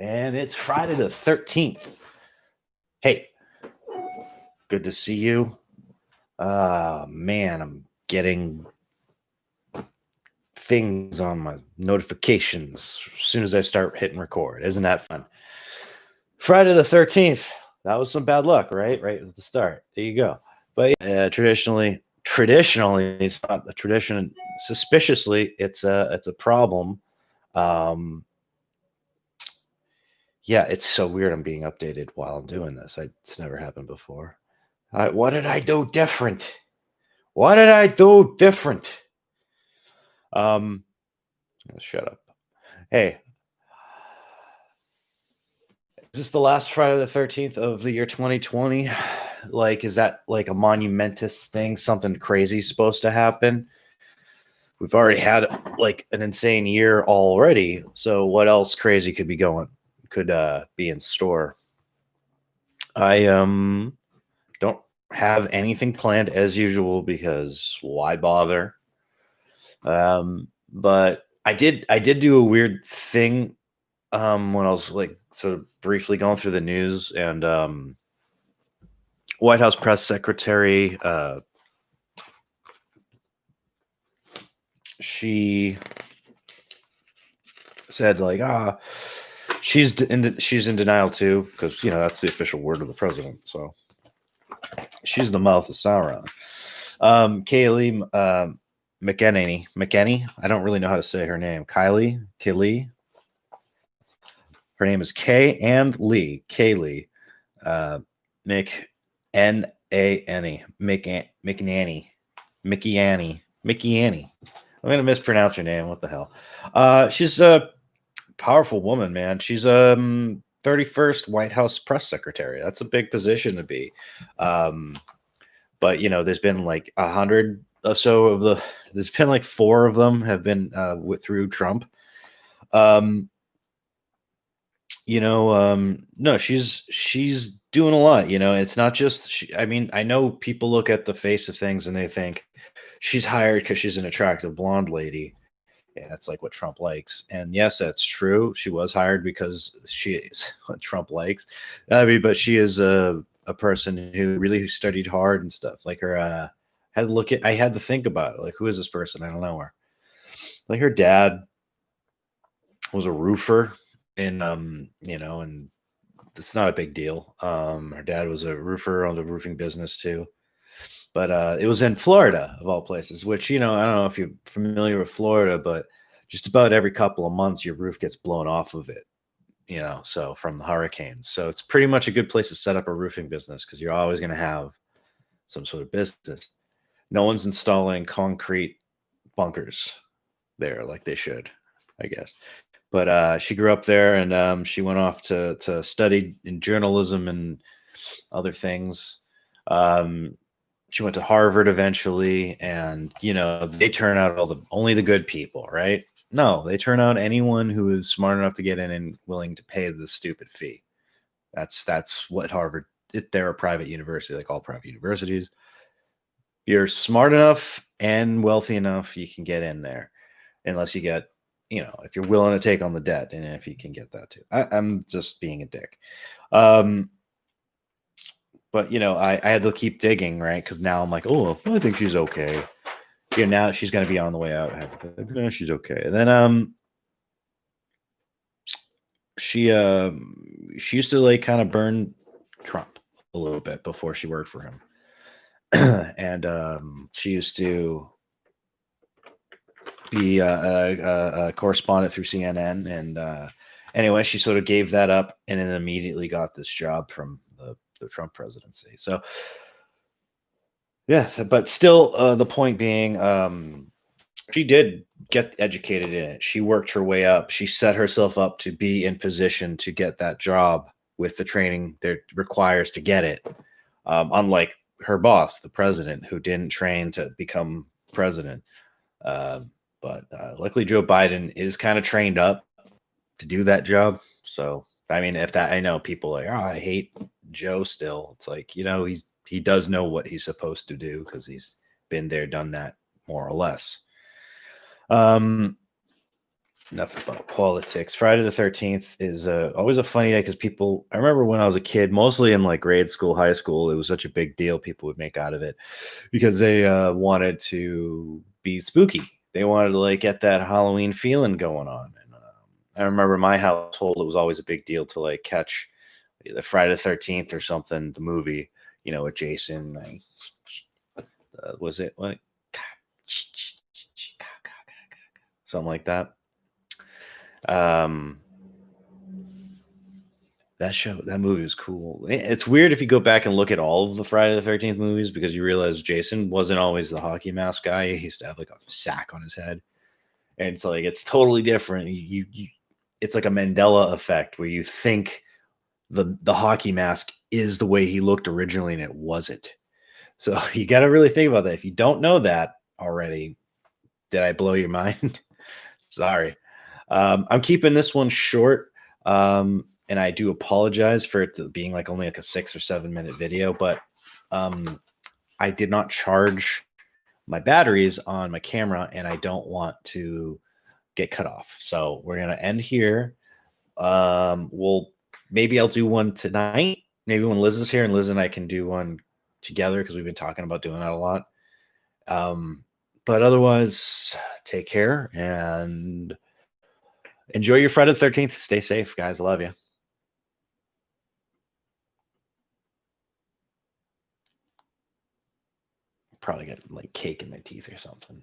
And it's Friday the 13th. Hey, good to see you. Man, I'm getting things on my notifications as soon as I start hitting record. Isn't that fun? Friday the 13th. That was some bad luck, right? Right at the start. There you go. But traditionally, it's not a tradition. Suspiciously, it's a problem. Um, yeah, it's so weird. I'm being updated while I'm doing this. It's never happened before. What did I do different? What did I do different? Um, Shut up. Hey, is this the last Friday the 13th of the year 2020? Like, is that like a monumentous thing? Something crazy supposed to happen? We've already had like an insane year already. So what else crazy could be in store? I don't have anything planned as usual because why bother? But I did do a weird thing when I was like sort of briefly going through the news, and White House press secretary she said like she's in denial too, because that's the official word of the president, so she's the mouth of Sauron. Kaylee McEnany. I don't really know how to say her name. Kaylee. Her name is Kay and Lee. Kaylee. Mick N A N E. McNanny. Mickey Annie. I'm gonna mispronounce her name. What the hell? She's a powerful woman, man. She's 31st White House press secretary. That's a big position to be. But there's been like 100 or so of the. There's been like 4 of them have been through Trump. No, she's doing a lot. It's not just I mean, I know people look at the face of things and they think she's hired because she's an attractive blonde lady, and that's like what Trump likes. And yes, that's true. She was hired because she is what Trump likes. I mean, but she is a person who really studied hard and stuff. Like her, I had to think about it. Like, who is this person? I don't know her. Like, her dad was a roofer, and and it's not a big deal. Her dad was a roofer on the roofing business too, but it was in Florida of all places. Which I don't know if you're familiar with Florida, but just about every couple of months your roof gets blown off of it. So from the hurricanes, so it's pretty much a good place to set up a roofing business because you're always going to have some sort of business. No one's installing concrete bunkers there like they should, I guess. But she grew up there, and she went off to study in journalism and other things. She went to Harvard eventually, and they turn out only the good people, right? No, they turn out anyone who is smart enough to get in and willing to pay the stupid fee. That's what Harvard. They're a private university, like all private universities. You're smart enough and wealthy enough, you can get in there, unless you get, if you're willing to take on the debt, and if you can get that too. I'm just being a dick. But I had to keep digging, right? Because now I'm like, oh, I think she's okay. Now she's gonna be on the way out. No, she's okay. And then she used to like kind of burn Trump a little bit before she worked for him. And she used to be a correspondent through CNN, and anyway, she sort of gave that up, and then immediately got this job from the Trump presidency. So yeah, but still, the point being, she did get educated in it. She worked her way up. She set herself up to be in position to get that job with the training that requires to get it. Unlike her boss, the president, who didn't train to become president. But luckily, Joe Biden is kind of trained up to do that job. So, I mean, I know people are like, oh, I hate Joe still. It's like, he does know what he's supposed to do because he's been there, done that, more or less. enough about politics. Friday the 13th is always a funny day because people, I remember when I was a kid, mostly in like grade school, high school, it was such a big deal people would make out of it because they wanted to be spooky. They wanted to like get that Halloween feeling going on. And I remember my household, it was always a big deal to like catch the Friday the 13th or something, the movie, you know, with Jason. Like, was it what? Something like that. Um, that movie was cool. It's weird if you go back and look at all of the Friday the 13th movies because you realize Jason wasn't always the hockey mask guy. He used to have like a sack on his head. And it's like it's totally different. It's like a Mandela effect where you think the hockey mask is the way he looked originally and it wasn't. So you got to really think about that. If you don't know that already, did I blow your mind? Sorry. I'm keeping this one short. And I do apologize for it being like only like a 6 or 7 minute video, but I did not charge my batteries on my camera and I don't want to get cut off. So we're going to end here. Maybe I'll do one tonight. Maybe when Liz is here and Liz and I can do one together because we've been talking about doing that a lot. But otherwise, take care and enjoy your Friday the 13th. Stay safe, guys. I love you. Probably got like cake in my teeth or something.